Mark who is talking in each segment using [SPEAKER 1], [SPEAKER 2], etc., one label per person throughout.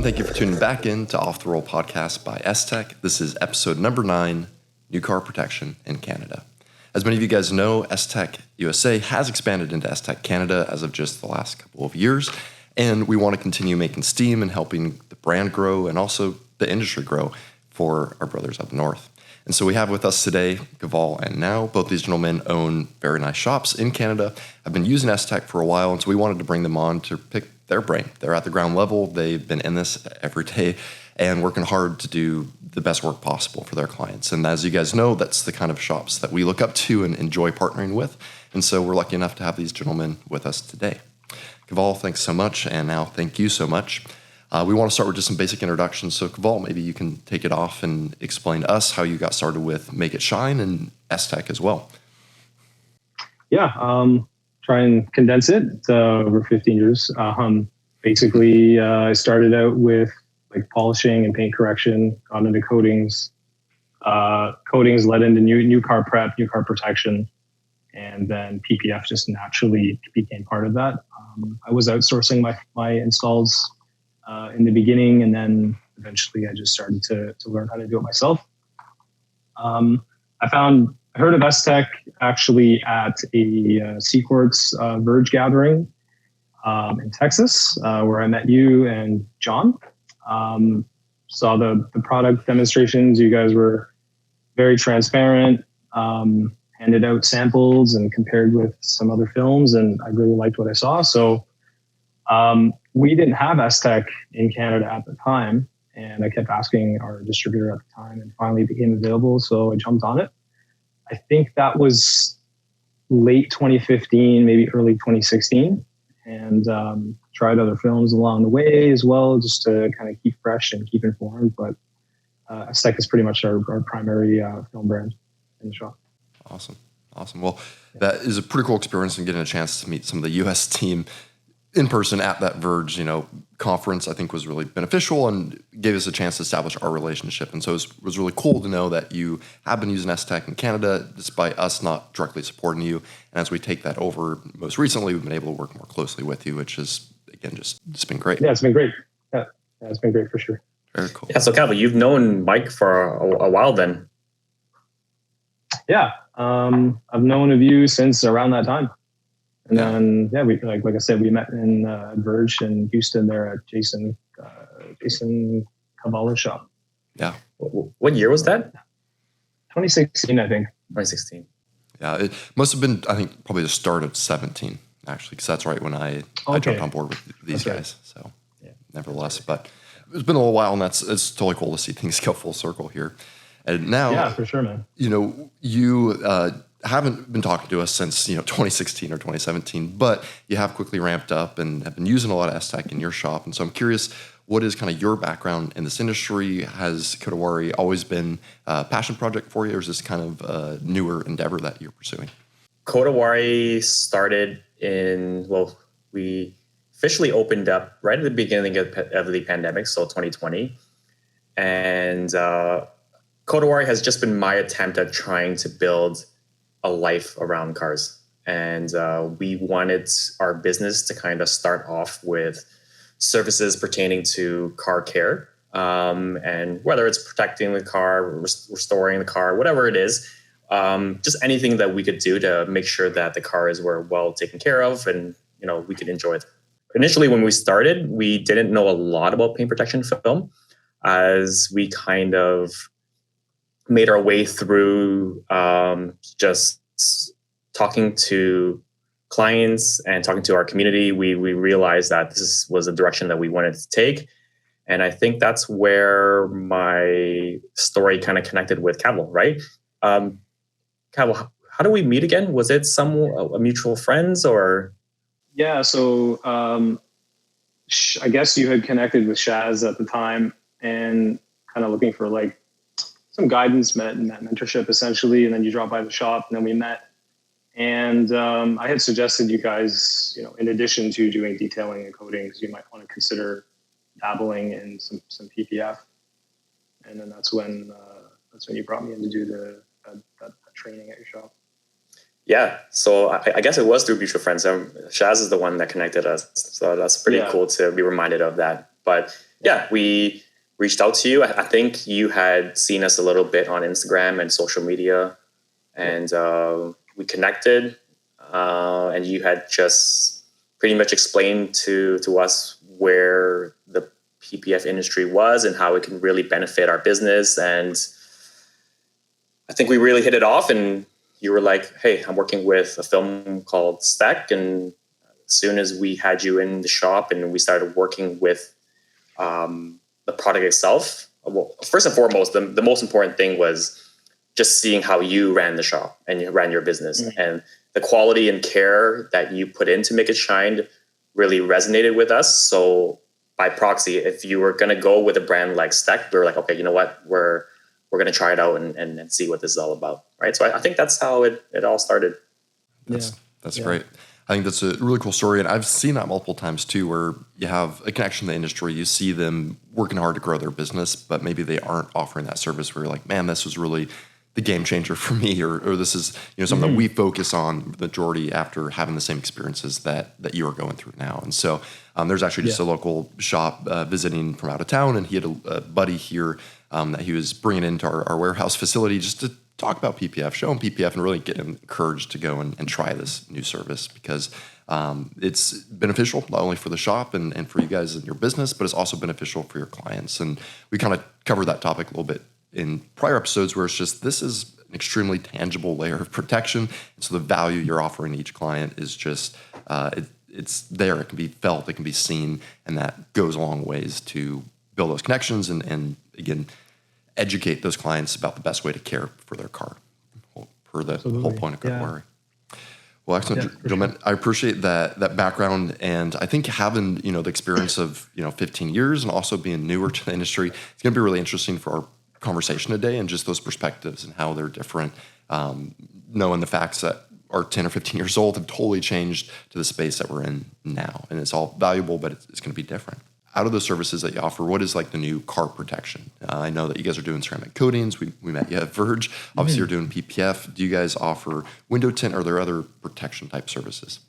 [SPEAKER 1] thank you for tuning back in to Off the Roll podcast by STEK. This is episode number 9, New Car Protection in Canada. As many of you guys know, STEK-USA has expanded into STEK Canada as of just the last couple of years, and we want to continue making steam and helping the brand grow and also the industry grow for our brothers up north. And so we have with us today Kaval and Now. Both these gentlemen own very nice shops in Canada. I've been using STEK for a while, and so we wanted to bring them on to pick their brain. They're at the ground level. They've been in this every day and working hard to do the best work possible for their clients. And as you guys know, that's the kind of shops that we look up to and enjoy partnering with. And so we're lucky enough to have these gentlemen with us today. Kaval, thanks so much. And Now, thank you so much. We want to start with just some basic introductions. So Kaval, maybe you can take it off and explain to us how you got started with Make It Shine and STEK as well.
[SPEAKER 2] Yeah, try and condense it. It's over 15 years. Basically, I started out with like polishing and paint correction, got into coatings. Coatings led into new car prep, new car protection, and then PPF just naturally became part of that. I was outsourcing my installs in the beginning, and then eventually I just started to learn how to do it myself. I heard of STEK actually at a Seaquartz Verge gathering in Texas, where I met you and John. Saw the product demonstrations. You guys were very transparent, handed out samples and compared with some other films, and I really liked what I saw. So we didn't have STEK in Canada at the time, and I kept asking our distributor at the time, and finally it became available, so I jumped on it. I think that was late 2015, maybe early 2016, and tried other films along the way as well, just to kind of keep fresh and keep informed. But STEK is pretty much our primary film brand in the shop.
[SPEAKER 1] Awesome. Well, that is a pretty cool experience, and getting a chance to meet some of the U.S. team in person at that Verge, conference, I think was really beneficial and gave us a chance to establish our relationship. And so it was really cool to know that you have been using STEK in Canada, despite us not directly supporting you. And as we take that over, most recently, we've been able to work more closely with you, which is, again, just been great.
[SPEAKER 2] Yeah, it's been great. Yeah, it's been great for sure.
[SPEAKER 1] Very cool.
[SPEAKER 3] Yeah, so Kaval, you've known Mike for a while then.
[SPEAKER 2] Yeah, I've known of you since around that time. And then, we like I said, we met in Verge in Houston there at Jason Kaval's shop.
[SPEAKER 1] Yeah.
[SPEAKER 3] What year was that?
[SPEAKER 2] 2016, I think.
[SPEAKER 3] 2016.
[SPEAKER 1] Yeah, it must have been, I think, probably the start of 17, actually, because that's right when I jumped on board with these guys. Right. So, nevertheless, but it's been a little while, and it's totally cool to see things go full circle here. And now,
[SPEAKER 2] yeah, for sure, man.
[SPEAKER 1] You haven't been talking to us since 2016 or 2017, but you have quickly ramped up and have been using a lot of STEK in your shop. And so I'm curious, what is kind of your background in this industry? Has Kodawari always been a passion project for you, or is this kind of a newer endeavor that you're pursuing?
[SPEAKER 3] Kodawari started we officially opened up right at the beginning of the pandemic, so 2020. And Kodawari has just been my attempt at trying to build a life around cars. And we wanted our business to kind of start off with services pertaining to car care. And whether it's protecting the car, restoring the car, whatever it is, just anything that we could do to make sure that the cars were well taken care of and, we could enjoy it. Initially, when we started, we didn't know a lot about paint protection film, as we kind of made our way through just talking to clients and talking to our community. We realized that this was the direction that we wanted to take. And I think that's where my story kind of connected with Kaval, right? Kaval, how do we meet again? Was it a mutual friends or?
[SPEAKER 2] Yeah, so I guess you had connected with Shaz at the time and kind of looking for like some guidance, mentorship essentially, and then you dropped by the shop, and then we met. And I had suggested you guys, in addition to doing detailing and coatings, you might want to consider dabbling in some PPF. And then that's when you brought me in to do that training at your shop.
[SPEAKER 3] Yeah, so I guess it was through mutual friends. Shaz is the one that connected us, so that's pretty cool to be reminded of that But yeah, we reached out to you. I think you had seen us a little bit on Instagram and social media, and we connected, and you had just pretty much explained to us where the PPF industry was and how it can really benefit our business. And I think we really hit it off, and you were like, hey, I'm working with a film called STEK. And as soon as we had you in the shop and we started working with the product itself, well, first and foremost, the most important thing was just seeing how you ran the shop and you ran your business. Mm-hmm. And the quality and care that you put in to make it shine really resonated with us. So by proxy, if you were going to go with a brand like STEK, we were like, okay, you know what, we're going to try it out and see what this is all about, right? So I think that's how it all started.
[SPEAKER 1] That's great. I think that's a really cool story. And I've seen that multiple times too, where you have a connection to the industry. You see them working hard to grow their business, but maybe they aren't offering that service where you're like, man, this was really the game changer for me, or this is, something that we focus on the majority after having the same experiences that you are going through now. And so there's actually just a local shop visiting from out of town, and he had a buddy here that he was bringing into our warehouse facility just to talk about PPF, show him PPF, and really get him encouraged to go and try this new service, because it's beneficial not only for the shop and for you guys and your business, but it's also beneficial for your clients. And we kind of covered that topic a little bit in prior episodes, where it's just, this is an extremely tangible layer of protection. And so the value you're offering each client is just, it's there. It can be felt, it can be seen, and that goes a long ways to build those connections and again, educate those clients about the best way to care for their car, per the whole point of Kodawari. Well, excellent, gentlemen. Sure. I appreciate that background, and I think having the experience of 15 years and also being newer to the industry, it's going to be really interesting for our conversation today, and just those perspectives and how they're different. Knowing the facts that are 10 or 15 years old have totally changed to the space that we're in now, and it's all valuable, but it's going to be different. Out of the services that you offer, what is like the new car protection? I know that you guys are doing ceramic coatings. We met you at Verge. Obviously, you're doing PPF. Do you guys offer window tint? Or are there other protection type services?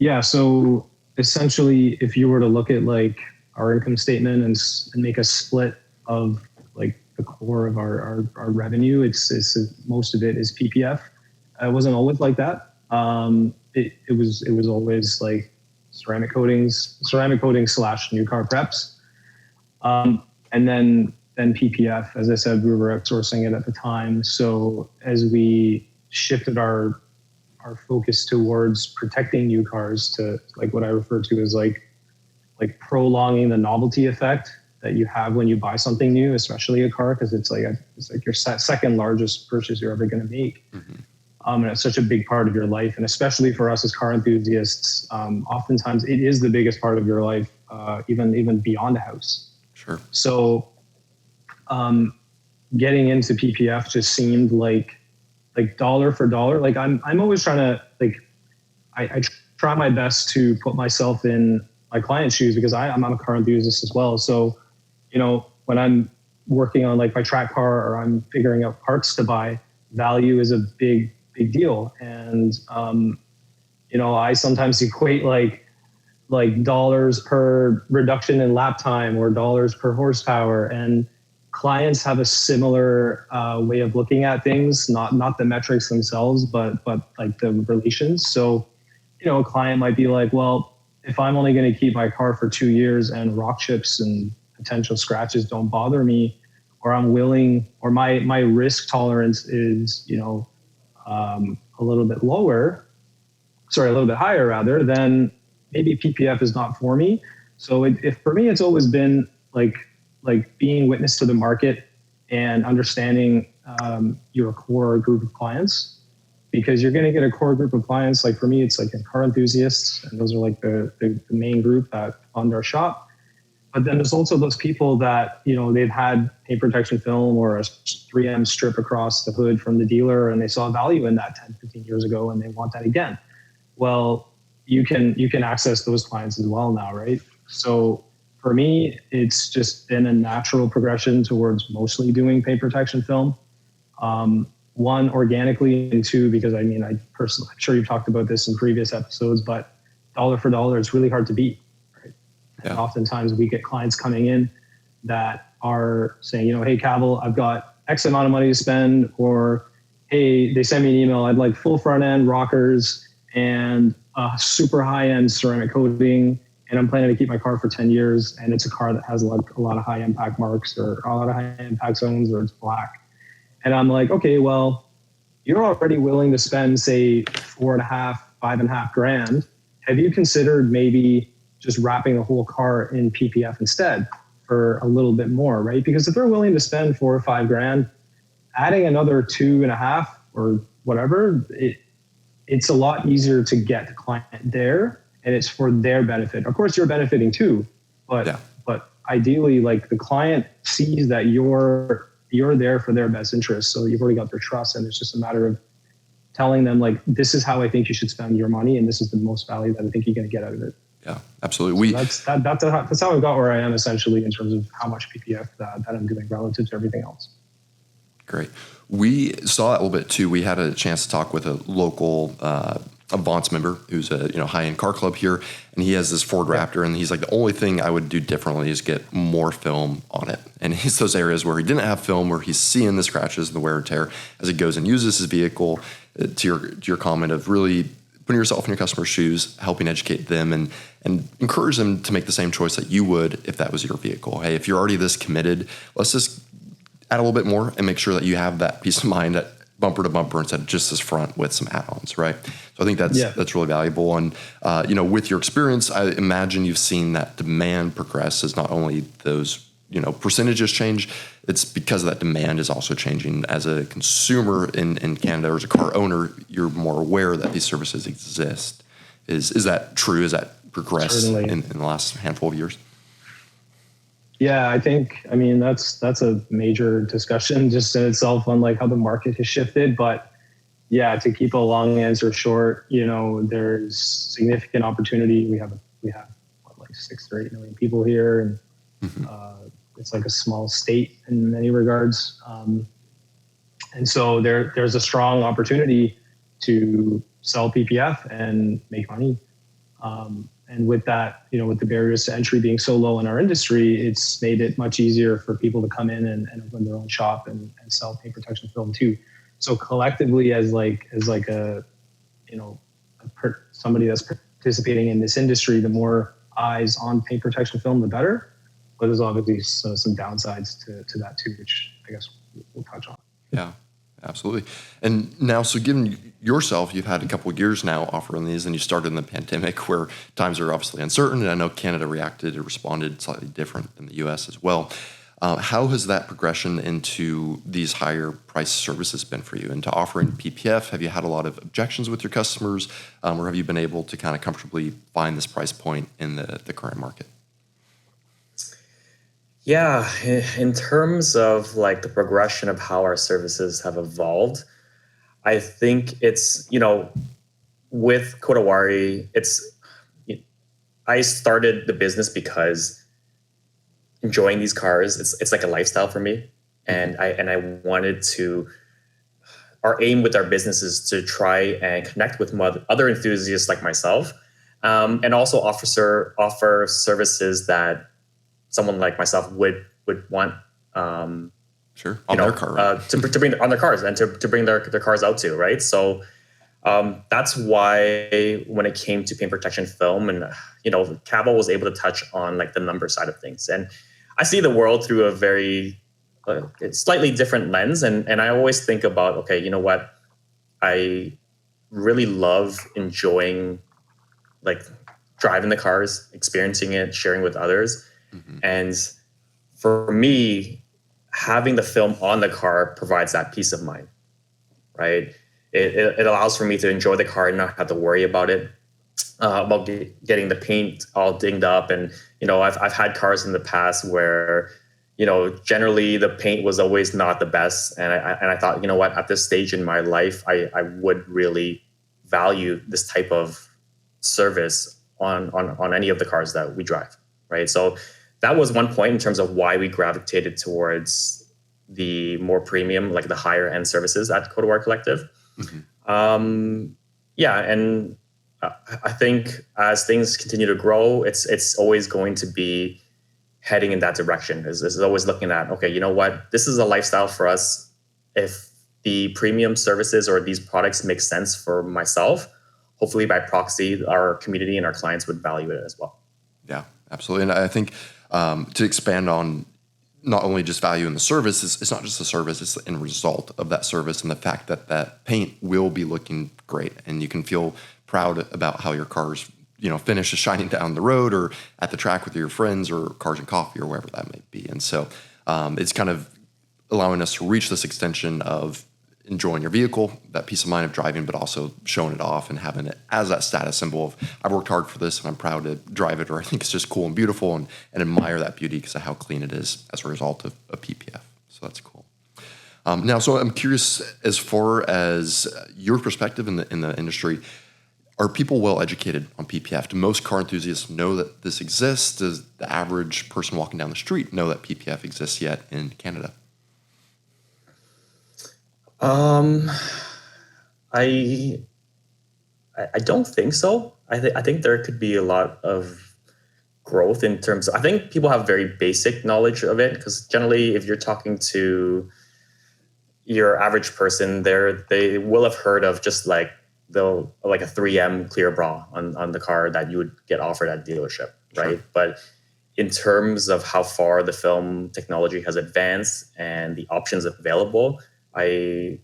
[SPEAKER 2] Yeah. So essentially, if you were to look at like our income statement and make a split of like the core of our revenue, it's most of it is PPF. It wasn't always like that. It was always like ceramic coatings / new car preps. And then PPF, as I said, we were outsourcing it at the time. So as we shifted our focus towards protecting new cars to like what I refer to as like prolonging the novelty effect that you have when you buy something new, especially a car, because it's like your second largest purchase you're ever going to make. Mm-hmm. And it's such a big part of your life. And especially for us as car enthusiasts, oftentimes it is the biggest part of your life, even beyond a house.
[SPEAKER 1] Sure.
[SPEAKER 2] So getting into PPF just seemed like dollar for dollar. Like I'm always trying to I try my best to put myself in my client's shoes, because I'm a car enthusiast as well. So, when I'm working on like my track car, or I'm figuring out parts to buy, value is a big deal. And, I sometimes equate like dollars per reduction in lap time or dollars per horsepower. And clients have a similar way of looking at things, not the metrics themselves, but like the relations. So, a client might be like, well, if I'm only going to keep my car for 2 years and rock chips and potential scratches don't bother me, or I'm willing, or my risk tolerance is, a little bit higher rather, then maybe PPF is not for me. So if for me, it's always been like being witness to the market and understanding your core group of clients, because you're going to get a core group of clients. Like for me, it's like car enthusiasts, and those are like the main group that fund our shop. But then there's also those people that, they've had paint protection film or a 3M strip across the hood from the dealer, and they saw value in that 10, 15 years ago, and they want that again. Well, you can access those clients as well now, right? So for me, it's just been a natural progression towards mostly doing paint protection film. One, organically, and two, because I personally, I'm sure you've talked about this in previous episodes, but dollar for dollar, it's really hard to beat. And oftentimes we get clients coming in that are saying, hey, Kaval, I've got X amount of money to spend, or hey, they send me an email, I'd like full front end rockers and a super high end ceramic coating, and I'm planning to keep my car for 10 years, and it's a car that has like a lot of high impact marks or a lot of high impact zones, or it's black. And I'm like, okay, well, you're already willing to spend, say, $4,500, $5,500. Have you considered maybe just wrapping the whole car in PPF instead for a little bit more, right? Because if they're willing to spend $4,000 or $5,000, adding another 2.5 or whatever, it's a lot easier to get the client there, and it's for their benefit. Of course, you're benefiting too, but ideally, like, the client sees that you're there for their best interest. So you've already got their trust, and it's just a matter of telling them, like, this is how I think you should spend your money, and this is the most value that I think you're going to get out of it.
[SPEAKER 1] Yeah, absolutely.
[SPEAKER 2] So that's how I got where I am, essentially, in terms of how much PPF that I'm doing relative to everything else.
[SPEAKER 1] Great. We saw that a little bit too. We had a chance to talk with a local Avance member who's a high-end car club here, and he has this Ford Raptor, and he's like, the only thing I would do differently is get more film on it. And it's those areas where he didn't have film, where he's seeing the scratches and the wear and tear as he goes and uses his vehicle. To your comment of really putting yourself in your customer's shoes, helping educate them and encourage them to make the same choice that you would if that was your vehicle. Hey, if you're already this committed, let's just add a little bit more and make sure that you have that peace of mind at bumper to bumper instead of just this front with some add-ons, right? So I think that's really valuable. And, with your experience, I imagine you've seen that demand progress as not only those, percentages change, it's because that demand is also changing. As a consumer in Canada, or as a car owner, you're more aware that these services exist. Is that true? Is that progressed in the last handful of years?
[SPEAKER 2] Yeah, I mean, that's a major discussion just in itself on like how the market has shifted. But yeah, to keep a long answer short, there's significant opportunity. We have like 6 or 8 million people here, and it's like a small state in many regards. And so there's a strong opportunity to sell PPF and make money. And with that, with the barriers to entry being so low in our industry, it's made it much easier for people to come in and open their own shop and sell paint protection film too. So collectively, as somebody that's participating in this industry, the more eyes on paint protection film, the better. But there's obviously some downsides to that too, which I guess we'll touch on.
[SPEAKER 1] Yeah. Absolutely. And now, so given yourself, you've had a couple of years now offering these, and you started in the pandemic where times are obviously uncertain, and I know Canada reacted and responded slightly different than the U.S. as well. How has that progression into these higher price services been for you? Into offering PPF, have you had a lot of objections with your customers, or have you been able to kind of comfortably find this price point in the current market?
[SPEAKER 3] Yeah, in terms of like the progression of how our services have evolved, I think it's, with Kodawari, I started the business because enjoying these cars, it's like a lifestyle for me. And I wanted to, our aim with our business is to try and connect with other enthusiasts like myself, and also offer services that someone like myself would want,
[SPEAKER 1] sure, on their car,
[SPEAKER 3] to bring on their cars and to bring their cars out to, right? So that's why when it came to paint protection film, and Kaval was able to touch on like the number side of things, and I see the world through a very slightly different lens, and I always think about, okay, you know what, I really love enjoying like driving the cars, experiencing it, sharing with others. And for me, having the film on the car provides that peace of mind, right? It allows for me to enjoy the car and not have to worry about it, about getting the paint all dinged up. And, I've had cars in the past where, generally the paint was always not the best. And I thought, you know what, at this stage in my life, I would really value this type of service on any of the cars that we drive, right? So that was one point in terms of why we gravitated towards the more premium, like the higher end services at Kodawari Collective. And I think as things continue to grow, it's always going to be heading in that direction. Is always looking at, okay, you know what, this is a lifestyle for us. If the premium services or these products make sense for myself, hopefully by proxy, our community and our clients would value it as well.
[SPEAKER 1] Yeah, absolutely. And I think to expand on not only just value in the service, it's not just the service, it's the end result of that service and the fact that that paint will be looking great and you can feel proud about how your car's finish is shining down the road or at the track with your friends or Cars and Coffee or wherever that may be. And so it's kind of allowing us to reach this extension of enjoying your vehicle, that peace of mind of driving, but also showing it off and having it as that status symbol of I've worked hard for this and I'm proud to drive it, or I think it's just cool and beautiful and admire that beauty because of how clean it is as a result of a PPF. So that's cool. Now, so I'm curious, as far as your perspective in the industry, are people well educated on PPF? Do most car enthusiasts know that this exists? Does the average person walking down the street know that PPF exists yet in Canada?
[SPEAKER 3] I don't think so. I think there could be a lot of growth in terms of, I think people have very basic knowledge of it because generally if you're talking to your average person, they will have heard of just like a 3M clear bra on the car that you would get offered at dealership, right? Sure. But in terms of how far the film technology has advanced and the options available, I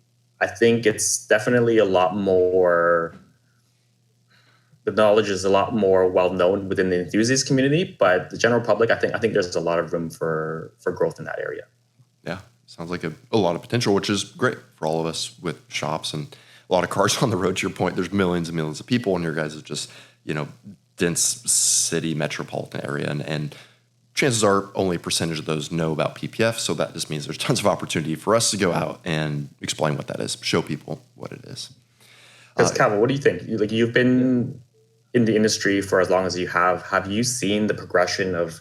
[SPEAKER 3] think it's definitely a lot more, the knowledge is a lot more well known within the enthusiast community, but the general public, I think there's a lot of room for growth in that area.
[SPEAKER 1] Yeah, sounds like a lot of potential, which is great for all of us with shops and a lot of cars on the road. To your point, there's millions and millions of people, and your guys is just, dense city metropolitan area, and chances are only a percentage of those know about PPF. So that just means there's tons of opportunity for us to go out and explain what that is, show people what it is.
[SPEAKER 3] Kaval, what do you think? You've been in the industry for as long as you have. Have you seen the progression of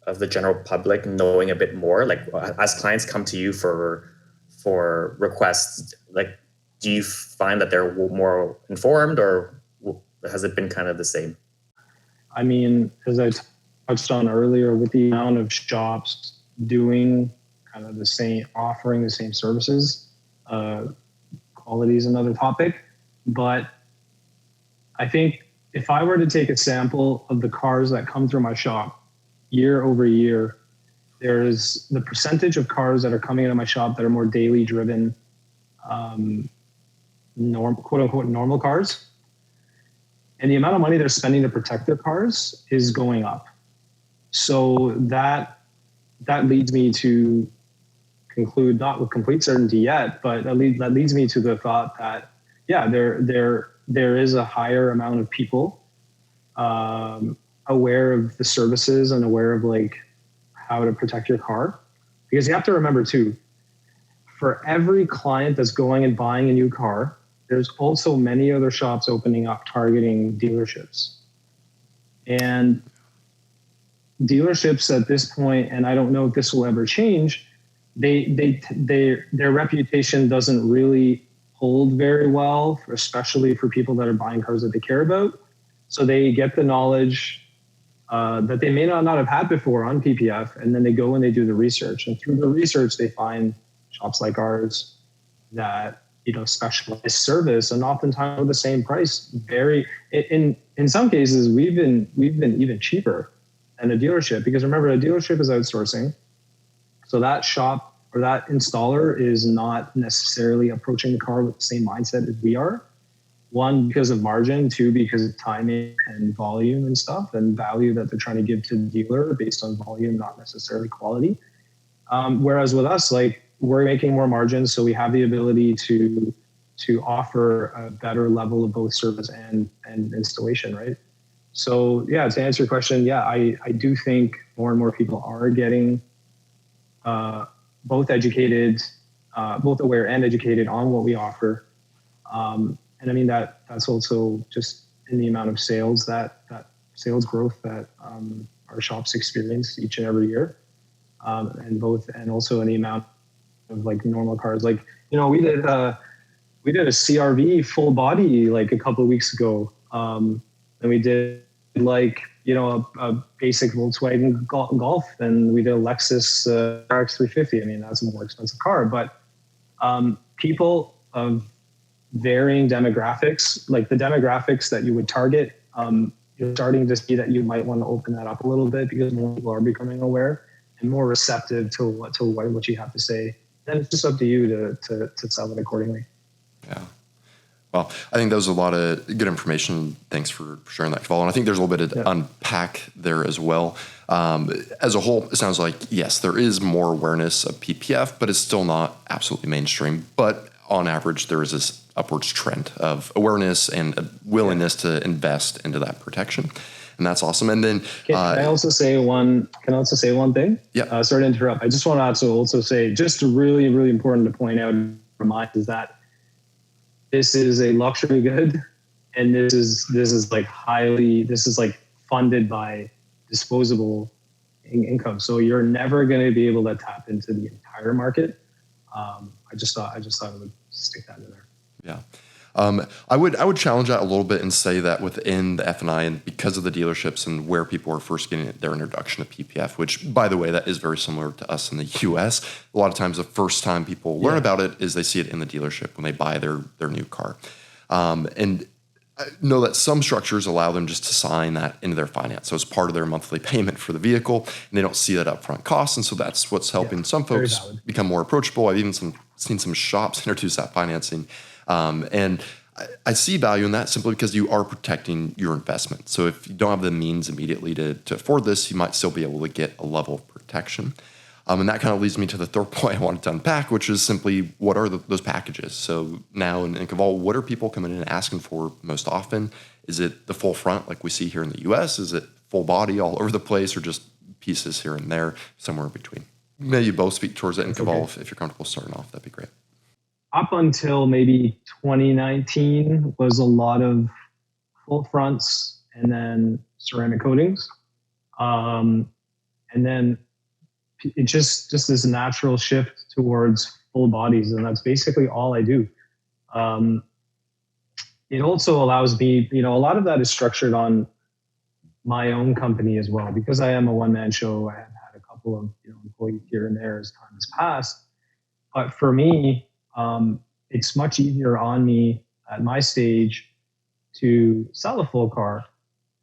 [SPEAKER 3] the general public knowing a bit more? Like as clients come to you for requests, like do you find that they're more informed, or has it been kind of the same?
[SPEAKER 2] I mean, as I touched on earlier, with the amount of shops doing kind of the same, offering the same services, quality is another topic. But I think if I were to take a sample of the cars that come through my shop year over year, there's the percentage of cars that are coming into my shop that are more daily driven, quote unquote normal cars. And the amount of money they're spending to protect their cars is going up. So that leads me to conclude, not with complete certainty yet, but that leads me to the thought that, yeah, there is a higher amount of people aware of the services and aware of like how to protect your car. Because you have to remember too, for every client that's going and buying a new car, there's also many other shops opening up targeting dealerships. And dealerships at this point, and I don't know if this will ever change, their reputation doesn't really hold very well, especially for people that are buying cars that they care about. So they get the knowledge that they may not have had before on PPF, and then they go and they do the research. And through the research, they find shops like ours that specialized service, and oftentimes for the same price. In some cases, we've been even cheaper than a dealership, because remember, a dealership is outsourcing, so that shop or that installer is not necessarily approaching the car with the same mindset as we are. One, because of margin. Two, because of timing and volume and stuff, and value that they're trying to give to the dealer based on volume, not necessarily quality. Whereas with us, like, we're making more margins, so we have the ability to offer a better level of both service and installation, right? So yeah, to answer your question, yeah, I do think more and more people are getting both educated, both aware and educated on what we offer. And I mean, that's also just in the amount of sales that sales growth that our shops experience each and every year, and also in the amount of like normal cars. Like, we did we did a CRV full body like a couple of weeks ago. And we did like, a basic Volkswagen Golf, and we did a Lexus RX 350. I mean, that's a more expensive car, but people of varying demographics, like the demographics that you would target, you're starting to see that you might want to open that up a little bit because more people are becoming aware and more receptive to what you have to say. Then it's just up to you to sell it accordingly. Yeah.
[SPEAKER 1] Well, I think that was a lot of good information. Thanks for sharing that, Kaval. And I think there's a little bit to unpack there as well. As a whole, it sounds like, yes, there is more awareness of PPF, but it's still not absolutely mainstream. But on average, there is this upwards trend of awareness and a willingness to invest into that protection. And that's awesome. And then
[SPEAKER 2] can I also say one thing?
[SPEAKER 1] Yeah.
[SPEAKER 2] Sorry to interrupt. I just want to also say, just really, really important to point out and remind is that this is a luxury good, and this is like funded by disposable income. So you're never going to be able to tap into the entire market. I just thought I would stick that in there.
[SPEAKER 1] Yeah. I would challenge that a little bit and say that within the F&I, and because of the dealerships and where people are first getting their introduction to PPF, which, by the way, that is very similar to us in the U.S. A lot of times the first time people learn about it is they see it in the dealership when they buy their new car. And I know that some structures allow them just to sign that into their finance. So it's part of their monthly payment for the vehicle, and they don't see that upfront cost. And so that's what's helping some folks become more approachable. I've even seen some shops introduce that financing. And I see value in that simply because you are protecting your investment. So if you don't have the means immediately to afford this, you might still be able to get a level of protection. And that kind of leads me to the third point I wanted to unpack, which is simply what are those packages? So now in Kaval, what are people coming in and asking for most often? Is it the full front like we see here in the US? Is it full body all over the place, or just pieces here and there, somewhere in between? Maybe you both speak towards it in Kaval. If you're comfortable starting off, that'd be great.
[SPEAKER 2] Up until maybe 2019 was a lot of full fronts and then ceramic coatings. And then it just this natural shift towards full bodies. And that's basically all I do. It also allows me, a lot of that is structured on my own company as well, because I am a one-man show. I have had a couple of employees here and there as time has passed. But for me, it's much easier on me at my stage to sell a full car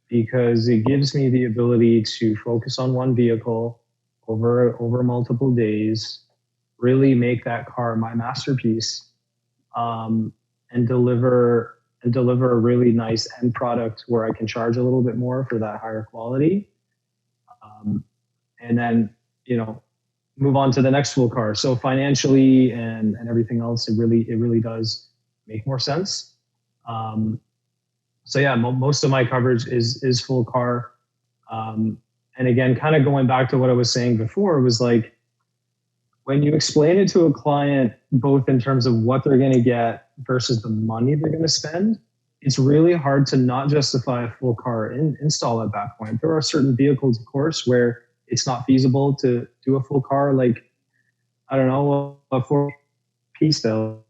[SPEAKER 2] because it gives me the ability to focus on one vehicle over multiple days, really make that car my masterpiece, and deliver a really nice end product where I can charge a little bit more for that higher quality, and then move on to the next full car. So financially and everything else, it really does make more sense. So yeah, most of my coverage is full car. And again, kind of going back to what I was saying before, was like, when you explain it to a client, both in terms of what they're going to get versus the money they're going to spend, it's really hard to not justify a full car install at that point. There are certain vehicles, of course, where it's not feasible to do a full car. Like, I don't know, a 4-piece though,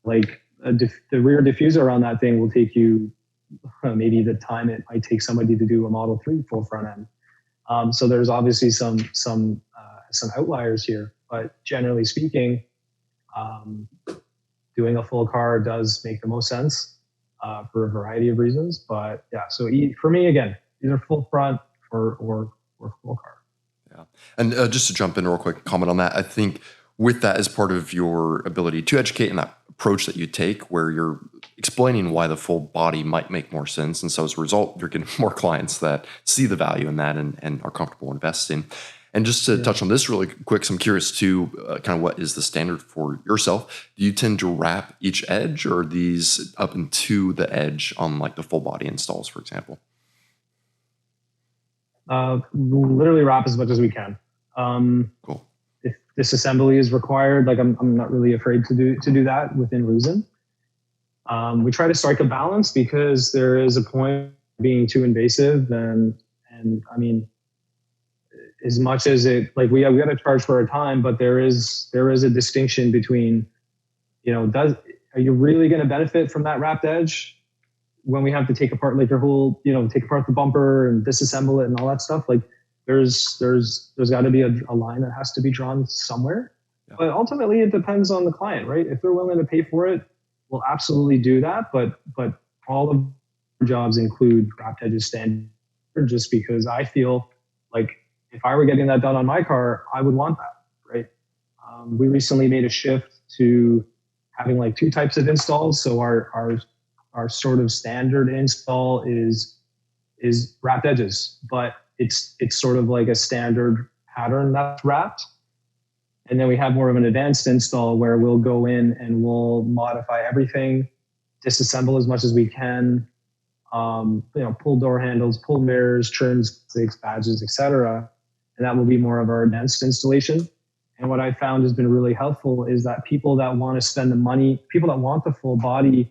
[SPEAKER 2] like the rear diffuser on that thing will take you maybe the time it might take somebody to do a Model 3 full front end. So there's obviously some outliers here, but generally speaking, doing a full car does make the most sense for a variety of reasons. But yeah, so for me, again, either full front or full car.
[SPEAKER 1] Yeah. And just to jump in real quick, comment on that. I think with that as part of your ability to educate and that approach that you take where you're explaining why the full body might make more sense. And so as a result, you're getting more clients that see the value in that and are comfortable investing. And just to touch on this really quick, so I'm curious too, kind of what is the standard for yourself? Do you tend to wrap each edge, or are these up into the edge on like the full body installs, for example?
[SPEAKER 2] Literally wrap as much as we can.
[SPEAKER 1] Cool.
[SPEAKER 2] If disassembly is required, like I'm not really afraid to do that within reason. We try to strike a balance because there is a point being too invasive, and I mean, as much as it, like we got to charge for our time, but there is a distinction between, are you really going to benefit from that wrapped edge when we have to take apart like your whole, take apart the bumper and disassemble it and all that stuff? Like there's got to be a line that has to be drawn somewhere. Yeah. But ultimately it depends on the client, right? If they're willing to pay for it, we'll absolutely do that. But all of our jobs include wrapped edges standard, just because I feel like if I were getting that done on my car, I would want that, right? We recently made a shift to having like two types of installs. So our sort of standard install is wrapped edges, but it's sort of like a standard pattern that's wrapped. And then we have more of an advanced install where we'll go in and we'll modify everything, disassemble as much as we can, pull door handles, pull mirrors, trims, zigs, badges, etc. And that will be more of our advanced installation. And what I found has been really helpful is that people that want to spend the money, people that want the full body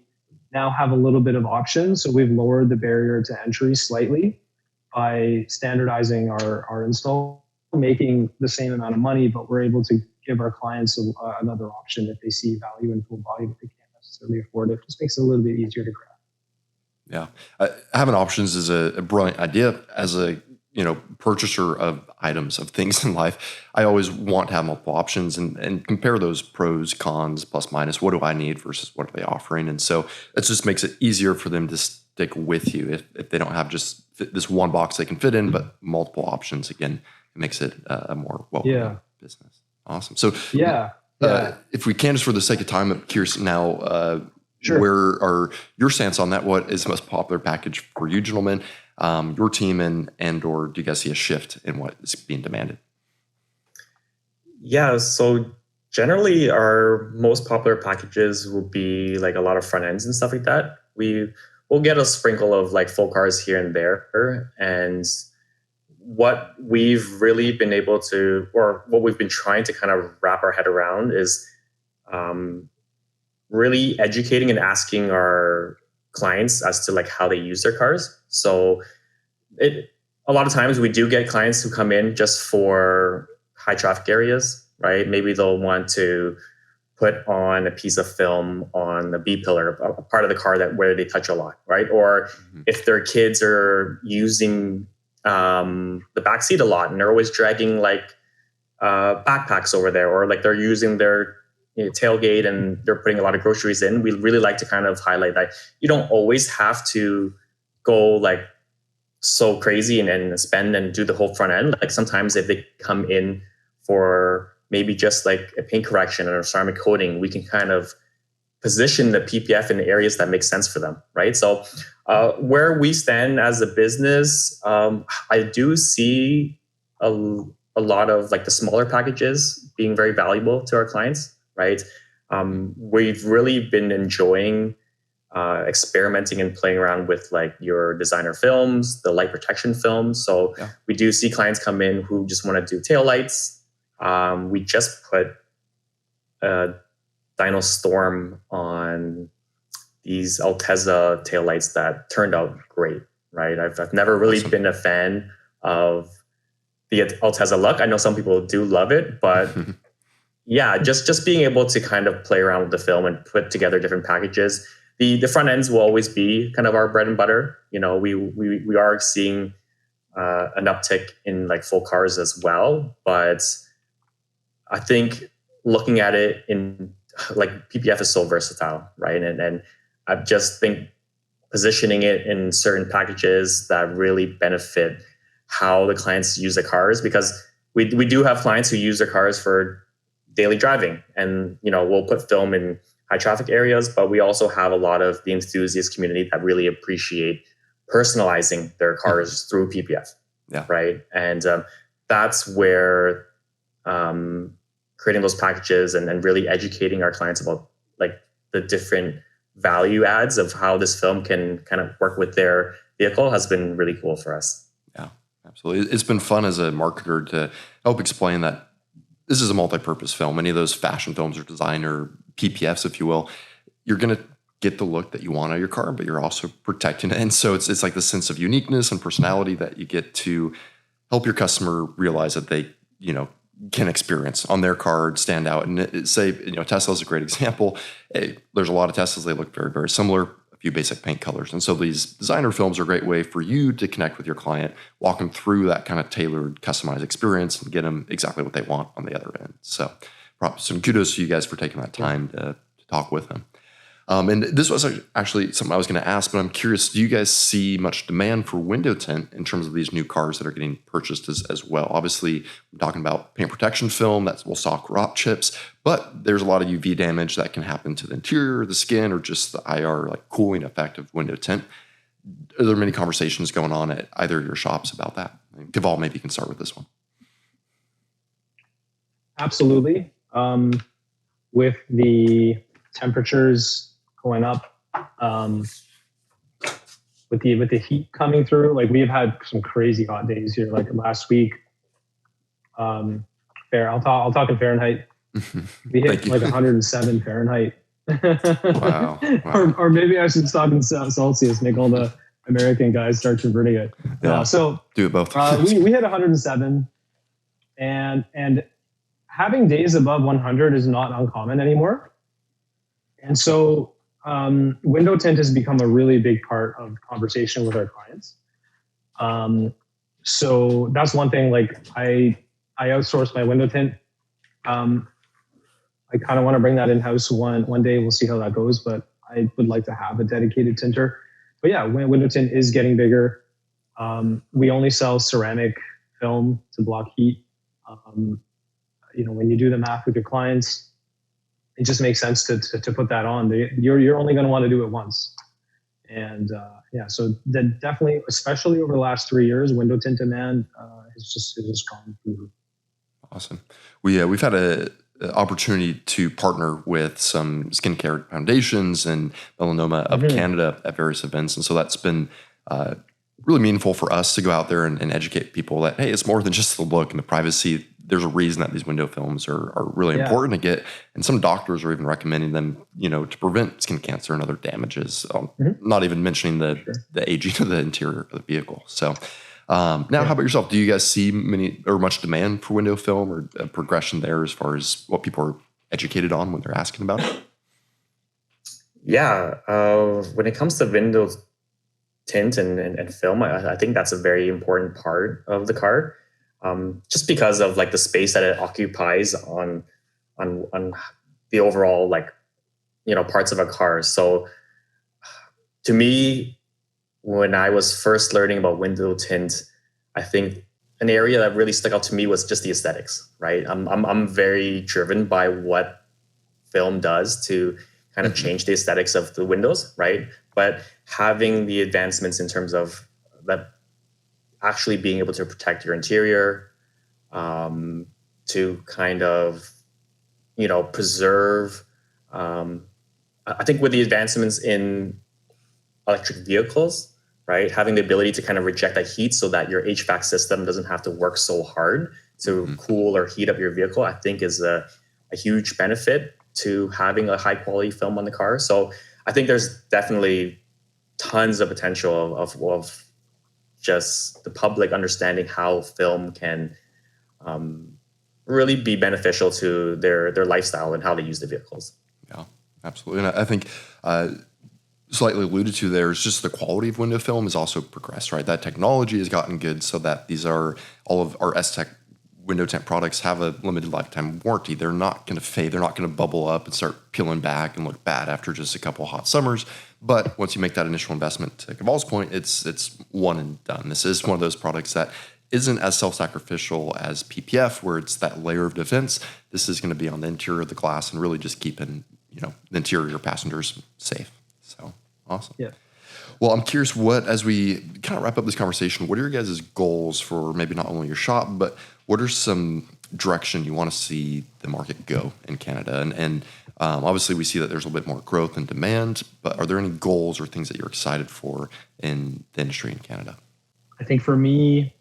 [SPEAKER 2] now have a little bit of options. So we've lowered the barrier to entry slightly by standardizing our install, making the same amount of money, but we're able to give our clients another option if they see value in full body, but they can't necessarily afford it. It just makes it a little bit easier to grab.
[SPEAKER 1] Yeah. Having options is a brilliant idea. As a purchaser of items, of things in life, I always want to have multiple options and compare those pros, cons, plus, minus. What do I need versus what are they offering? And so it just makes it easier for them to stick with you if they don't have just this one box they can fit in, but multiple options. Again, it makes it a more well-run business. Awesome. So if we can, just for the sake of time, I'm curious now, sure. Where are your stance on that? What is the most popular package for you gentlemen, your team, and or do you guys see a shift in what is being demanded?
[SPEAKER 3] Yeah, so generally our most popular packages will be like a lot of front ends and stuff like that. We'll get a sprinkle of like full cars here and there. And what we've really been able to, or what we've been trying to kind of wrap our head around is really educating and asking our clients as to like how they use their cars. So a lot of times we do get clients who come in just for high traffic areas, right? Maybe they'll want to put on a piece of film on the B pillar, a part of the car where they touch a lot, right? Or if their kids are using the back seat a lot and they're always dragging like backpacks over there, or like they're using their tailgate and they're putting a lot of groceries in, we really like to kind of highlight that you don't always have to go like so crazy and spend and do the whole front end. Like sometimes if they come in for maybe just like a paint correction or ceramic coating, we can kind of position the PPF in areas that make sense for them, right? So where we stand as a business, I do see a lot of like the smaller packages being very valuable to our clients, right? We've really been enjoying experimenting and playing around with like your designer films, the light protection films. So we do see clients come in who just want to do tail lights. We just put Dino Storm on these Altezza taillights that turned out great, right? I've never really been a fan of the Altezza look. I know some people do love it, but yeah, just being able to kind of play around with the film and put together different packages. The front ends will always be kind of our bread and butter. We are seeing an uptick in like full cars as well, but I think looking at it in like PPF is so versatile, right? And I just think positioning it in certain packages that really benefit how the clients use the cars, because we do have clients who use their cars for daily driving, and we'll put film in high traffic areas, but we also have a lot of the enthusiast community that really appreciate personalizing their cars through PPF, right? And that's where creating those packages and really educating our clients about like the different value adds of how this film can kind of work with their vehicle has been really cool for us.
[SPEAKER 1] Yeah, absolutely. It's been fun as a marketer to help explain that this is a multi-purpose film. Any of those fashion films or designer PPFs, if you will, you're going to get the look that you want out of your car, but you're also protecting it. And so it's like the sense of uniqueness and personality that you get to help your customer realize that they, can experience on their card stand out. And say, Tesla is a great example. There's a lot of Teslas. They look very, very similar, a few basic paint colors. And so these designer films are a great way for you to connect with your client, walk them through that kind of tailored, customized experience and get them exactly what they want on the other end. So some kudos to you guys for taking that time to talk with them. And this was actually something I was going to ask, but I'm curious, do you guys see much demand for window tint in terms of these new cars that are getting purchased as well? Obviously, I'm talking about paint protection film that will stock rot chips, but there's a lot of UV damage that can happen to the interior, the skin, or just the IR like cooling effect of window tint. Are there many conversations going on at either of your shops about that? Kaval, maybe you can start with this one.
[SPEAKER 2] Absolutely. With the temperatures going up, with the heat coming through, like we've had some crazy hot days here. Like last week, I'll talk in Fahrenheit. We hit like 107 Fahrenheit.
[SPEAKER 1] Wow.
[SPEAKER 2] Or maybe I should stop in Celsius, make all the American guys start converting it.
[SPEAKER 1] Yeah,
[SPEAKER 2] so
[SPEAKER 1] do it both.
[SPEAKER 2] we hit 107, and having days above 100 is not uncommon anymore. And so window tint has become a really big part of conversation with our clients. So that's one thing. Like I outsource my window tint. I kind of want to bring that in-house one day. We'll see how that goes, but I would like to have a dedicated tinter. But yeah, window tint is getting bigger. We only sell ceramic film to block heat. When you do the math with your clients, it just makes sense to put that on. You're only going to want to do it once. And so definitely, especially over the last 3 years, window tint demand has just gone through.
[SPEAKER 1] Awesome. We've had an opportunity to partner with some skincare foundations and Melanoma of Canada at various events. And so that's been really meaningful for us to go out there and educate people that, hey, it's more than just the look and the privacy. There's a reason that these window films are really important to get. And some doctors are even recommending them, to prevent skin cancer and other damages, not even mentioning the aging of the interior of the vehicle. So how about yourself? Do you guys see much demand for window film or a progression there as far as what people are educated on when they're asking about it?
[SPEAKER 3] Yeah. When it comes to window tint and film, I think that's a very important part of the car. Just because of like the space that it occupies on the overall parts of a car. So to me, when I was first learning about window tint, I think an area that really stuck out to me was just the aesthetics, right? I'm very driven by what film does to kind of change the aesthetics of the windows, right? But having the advancements in terms of that actually being able to protect your interior, to kind of, preserve. I think with the advancements in electric vehicles, right, having the ability to kind of reject that heat so that your HVAC system doesn't have to work so hard to cool or heat up your vehicle, I think is a huge benefit to having a high quality film on the car. So I think there's definitely tons of potential of just the public understanding how film can really be beneficial to their lifestyle and how they use the vehicles.
[SPEAKER 1] Yeah, absolutely. And I think slightly alluded to there is just the quality of window film has also progressed, right? That technology has gotten good so that all of our STEK window tint products have a limited lifetime warranty. They're not going to fade. They're not going to bubble up and start peeling back and look bad after just a couple hot summers. But once you make that initial investment, to Kaval's point, it's one and done. This is one of those products that isn't as self-sacrificial as PPF, where it's that layer of defense. This is going to be on the interior of the glass and really just keeping the interior passengers safe. So awesome.
[SPEAKER 2] Yeah.
[SPEAKER 1] Well, I'm curious as we kind of wrap up this conversation, what are your guys' goals for maybe not only your shop, but what are some direction you want to see the market go in Canada? And obviously we see that there's a little bit more growth and demand, but are there any goals or things that you're excited for in the industry in Canada?
[SPEAKER 2] I think for me,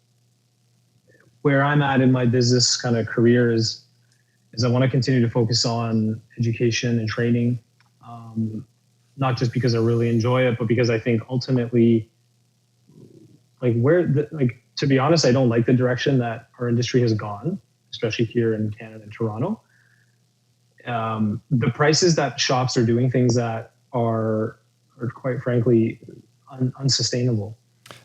[SPEAKER 2] where I'm at in my business kind of career is I want to continue to focus on education and training. Not just because I really enjoy it, but because I think ultimately, to be honest, I don't like the direction that our industry has gone. especially here in Canada and Toronto. The prices that shops are doing things that are quite frankly unsustainable.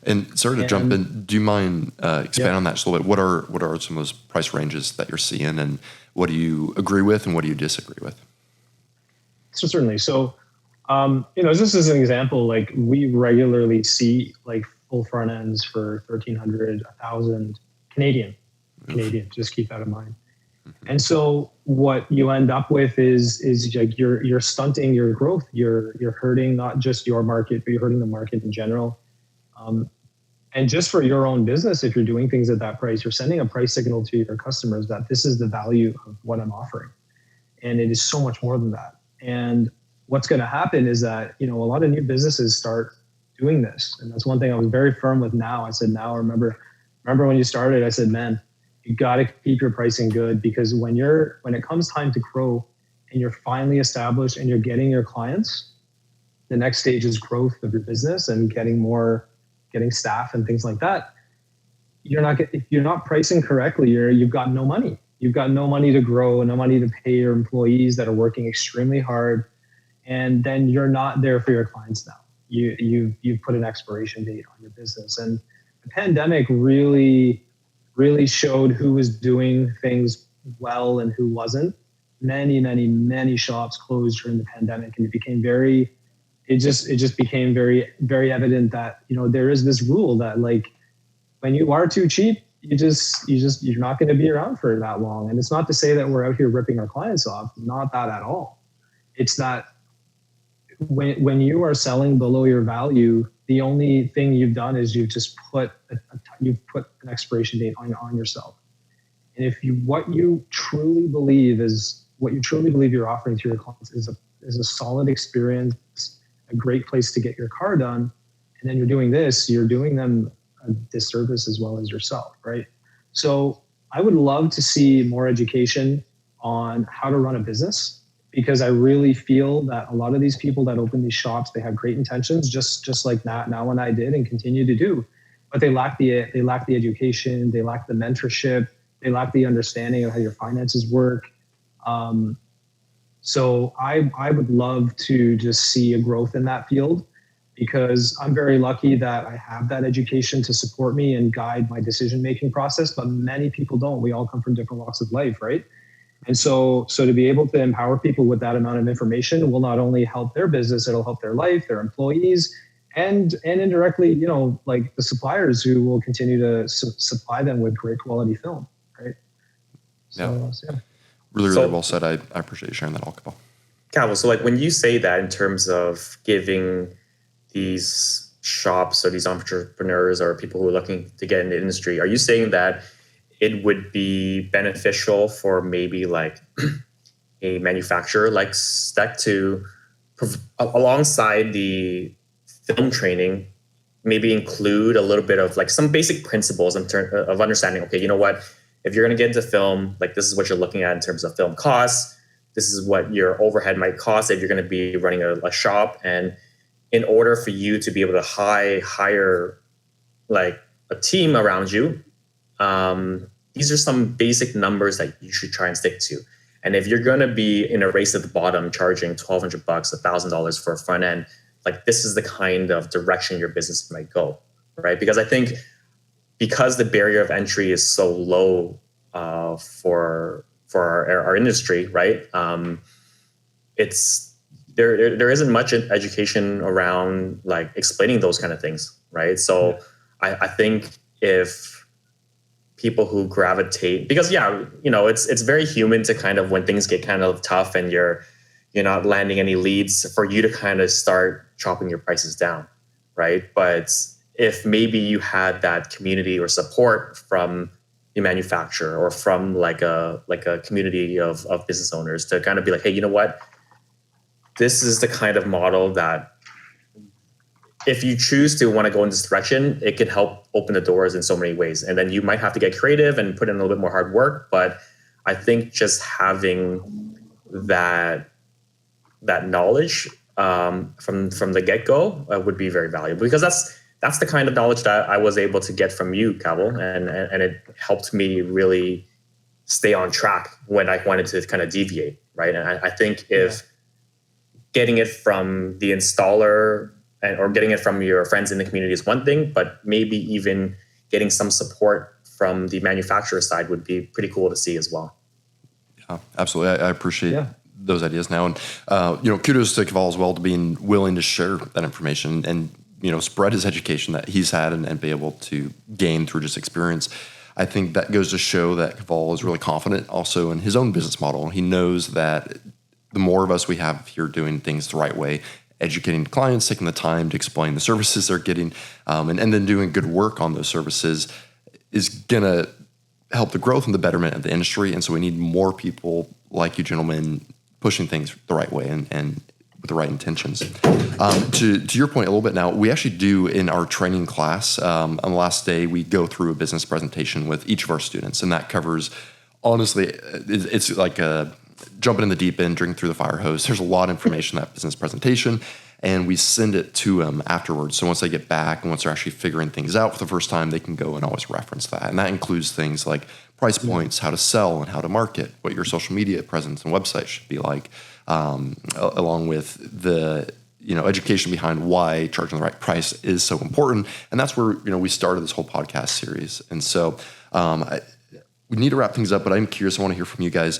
[SPEAKER 1] And sorry to jump in, do you mind expand on that just a little bit? What are some of those price ranges that you're seeing, and what do you agree with and what do you disagree with?
[SPEAKER 2] So certainly. So, just as an example, like we regularly see like full front ends for 1,300, 1,000 Canadian. Just keep that in mind. Mm-hmm. And so what you end up with is like you're stunting your growth. You're hurting not just your market, but you're hurting the market in general. And just for your own business, if you're doing things at that price, you're sending a price signal to your customers that this is the value of what I'm offering. And it is so much more than that. And what's going to happen is that, a lot of new businesses start doing this. And that's one thing I was very firm with now. I said, now remember when you started, I said, man, you got to keep your pricing good, because when it comes time to grow and you're finally established and you're getting your clients, the next stage is growth of your business and getting staff and things like that. If you're not pricing correctly, you've got no money. You've got no money to grow, no money to pay your employees that are working extremely hard. And then you're not there for your clients now. You've put an expiration date on your business. And the pandemic really showed who was doing things well and who wasn't. Many shops closed during the pandemic, and it just became very, very evident that, there is this rule that like when you are too cheap, you're not going to be around for that long. And it's not to say that we're out here ripping our clients off, not that at all. It's that when you are selling below your value, the only thing you've done is you've just put an expiration date on yourself. And what you truly believe you're offering to your clients is a solid experience, a great place to get your car done, and then you're doing this, you're doing them a disservice as well as yourself, right? So I would love to see more education on how to run a business, because I really feel that a lot of these people that open these shops, they have great intentions, just like now and I did and continue to do, but they lack the education, they lack the mentorship, they lack the understanding of how your finances work. So I would love to just see a growth in that field, because I'm very lucky that I have that education to support me and guide my decision-making process, but many people don't. We all come from different walks of life, right? And so to be able to empower people with that amount of information will not only help their business, it'll help their life, their employees, and indirectly, like the suppliers who will continue to supply them with great quality film, right? So,
[SPEAKER 1] yeah. Really well said. I appreciate you sharing that, Kaval.
[SPEAKER 3] Kaval, so like when you say that in terms of giving these shops or these entrepreneurs or people who are looking to get in the industry, are you saying that it would be beneficial for maybe like a manufacturer like STEK to, alongside the film training, maybe include a little bit of like some basic principles in terms of understanding, okay, you know what, if you're going to get into film, like this is what you're looking at in terms of film costs. This is what your overhead might cost if you're going to be running a shop. And in order for you to be able to hire like a team around you, these are some basic numbers that you should try and stick to. And if you're going to be in a race at the bottom, charging $1,200, $1,000 for a front end, like this is the kind of direction your business might go, right? Because I think because the barrier of entry is so low for our industry, right? It's there isn't much education around like explaining those kind of things, right? So I think if people who gravitate, because it's very human to kind of, when things get kind of tough and you're not landing any leads, for you to kind of start chopping your prices down, right? But if maybe you had that community or support from the manufacturer or from like a community of business owners to kind of be like, hey, you know what? This is the kind of model that if you choose to want to go in this direction, it can help open the doors in so many ways. And then you might have to get creative and put in a little bit more hard work. But I think just having that knowledge from the get-go would be very valuable, because that's the kind of knowledge that I was able to get from you, Kaval, and it helped me really stay on track when I wanted to kind of deviate, right? And I think if getting it from the installer or getting it from your friends in the community is one thing, but maybe even getting some support from the manufacturer side would be pretty cool to see as well.
[SPEAKER 1] Yeah, absolutely. I appreciate those ideas now. And, kudos to Kaval as well to being willing to share that information and, spread his education that he's had and be able to gain through just experience. I think that goes to show that Kaval is really confident also in his own business model. He knows that the more of us we have here doing things the right way, educating clients, taking the time to explain the services they're getting, and then doing good work on those services is going to help the growth and the betterment of the industry. And so we need more people like you gentlemen pushing things the right way and with the right intentions. To your point a little bit now, we actually do in our training class, on the last day, we go through a business presentation with each of our students. And that covers, honestly, it's like jumping in the deep end, drinking through the fire hose. There's a lot of information in that business presentation, and we send it to them afterwards. So once they get back and once they're actually figuring things out for the first time, they can go and always reference that. And that includes things like price points, how to sell and how to market, what your social media presence and website should be like, along with the education behind why charging the right price is so important. And that's where we started this whole podcast series. And so we need to wrap things up, but I'm curious. I want to hear from you guys.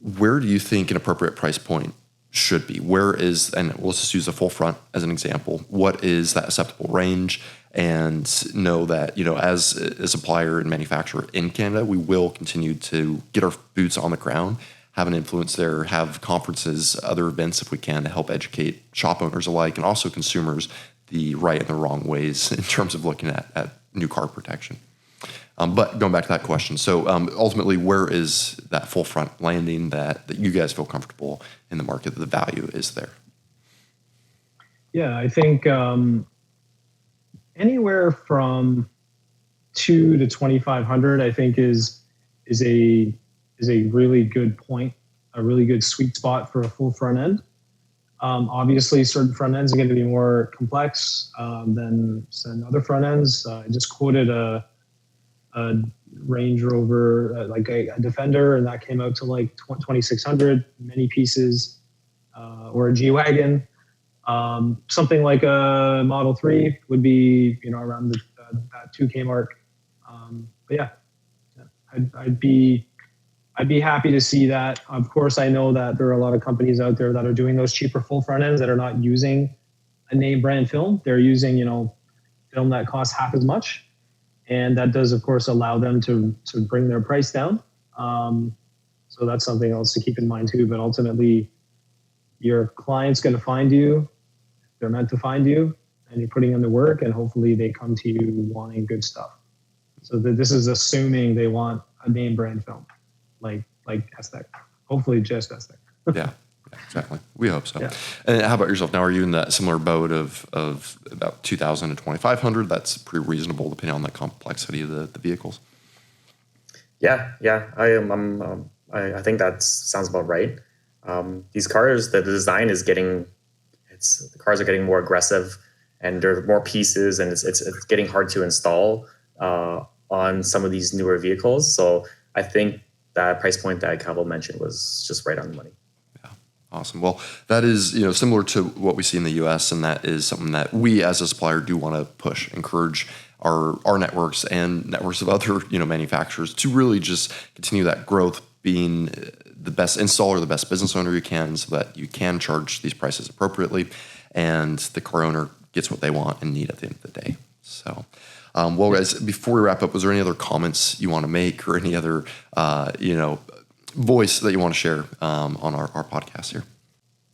[SPEAKER 1] Where do you think an appropriate price point should be? Where is, and let's just use a full front as an example, what is that acceptable range? And know that, as a supplier and manufacturer in Canada, we will continue to get our boots on the ground, have an influence there, have conferences, other events if we can to help educate shop owners alike and also consumers the right and the wrong ways in terms of looking at new car protection. But going back to that question, so ultimately, where is that full front landing that you guys feel comfortable in the market that the value is there?
[SPEAKER 2] Yeah, I think anywhere from $2,000 to $2,500, I think is a really good point, a really good sweet spot for a full front end. Obviously, certain front ends are going to be more complex than other front ends. I just quoted a Range Rover, like a Defender, and that came out to like 2,600, many pieces, or a G-Wagon. Something like a Model 3 would be, around that 2K mark. But yeah, I'd be happy to see that. Of course, I know that there are a lot of companies out there that are doing those cheaper full front ends that are not using a name brand film. They're using, film that costs half as much. And that does, of course, allow them to bring their price down. So that's something else to keep in mind too. But ultimately, your client's going to find you. They're meant to find you, and you're putting in the work, and hopefully they come to you wanting good stuff. So this is assuming they want a name brand film, like STEK. Hopefully just STEK.
[SPEAKER 1] Yeah, exactly. We hope so.
[SPEAKER 2] Yeah.
[SPEAKER 1] And how about yourself? Now, are you in that similar boat of about 2,000 to 2,500? That's pretty reasonable depending on the complexity of the vehicles.
[SPEAKER 3] Yeah, I am. I think that sounds about right. These cars, the design is the cars are getting more aggressive, and there are more pieces, and it's getting hard to install on some of these newer vehicles. So I think that price point that Kaval mentioned was just right on the money.
[SPEAKER 1] Awesome. Well, that is, similar to what we see in the U.S., and that is something that we as a supplier do want to push, encourage our networks and networks of other, manufacturers to really just continue that growth, being the best installer, the best business owner you can, so that you can charge these prices appropriately, and the car owner gets what they want and need at the end of the day. So, well, guys, before we wrap up, was there any other comments you want to make or any other, voice that you want to share on our podcast here?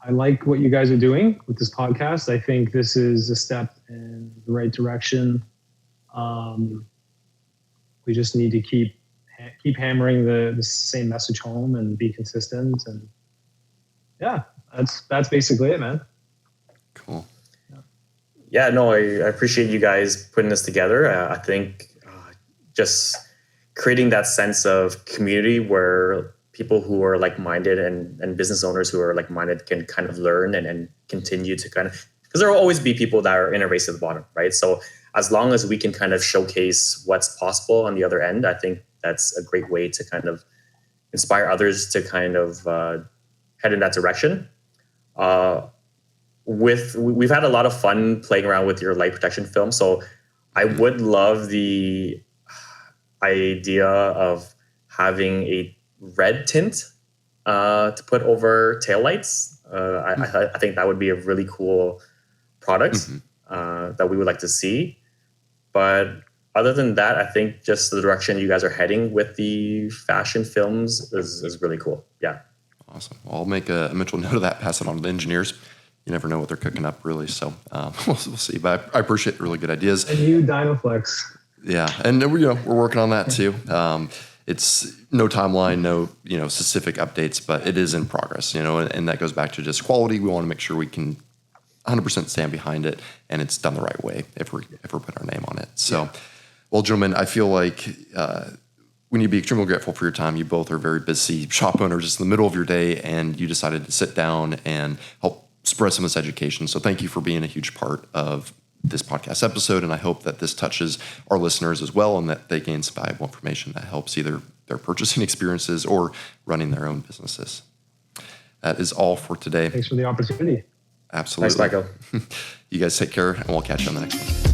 [SPEAKER 2] I like what you guys are doing with this podcast. I think this is a step in the right direction. We just need to keep hammering the same message home and be consistent. And yeah, that's basically it, man.
[SPEAKER 1] Cool.
[SPEAKER 3] Yeah, no, I appreciate you guys putting this together. I think just creating that sense of community where people who are like-minded and business owners who are like-minded can kind of learn and continue to because there will always be people that are in a race to the bottom, right? So as long as we can kind of showcase what's possible on the other end, I think that's a great way to kind of inspire others to kind of head in that direction. We've had a lot of fun playing around with your light protection film. So I would love the idea of having a red tint to put over taillights. I think that would be a really cool product that we would like to see. But other than that, I think just the direction you guys are heading with the fashion films is really cool. Yeah.
[SPEAKER 1] Awesome. Well, I'll make a mental note of that, pass it on to the engineers. You never know what they're cooking up, really. So we'll see. But I appreciate really good ideas.
[SPEAKER 2] And you, Dynaflex.
[SPEAKER 1] Yeah, and we're working on that too. It's no timeline, no specific updates, but it is in progress. And that goes back to just quality. We want to make sure we can 100% stand behind it, and it's done the right way if we're put our name on it. So, well, gentlemen, I feel like we need to be extremely grateful for your time. You both are very busy shop owners. It's in the middle of your day, and you decided to sit down and help spread some of this education. So thank you for being a huge part of this podcast episode, and I hope that this touches our listeners as well and that they gain some valuable information that helps either their purchasing experiences or running their own businesses. That is all for today.
[SPEAKER 2] Thanks for the opportunity.
[SPEAKER 1] Absolutely.
[SPEAKER 3] Thanks, Michael.
[SPEAKER 1] You guys take care, and we'll catch you on the next one.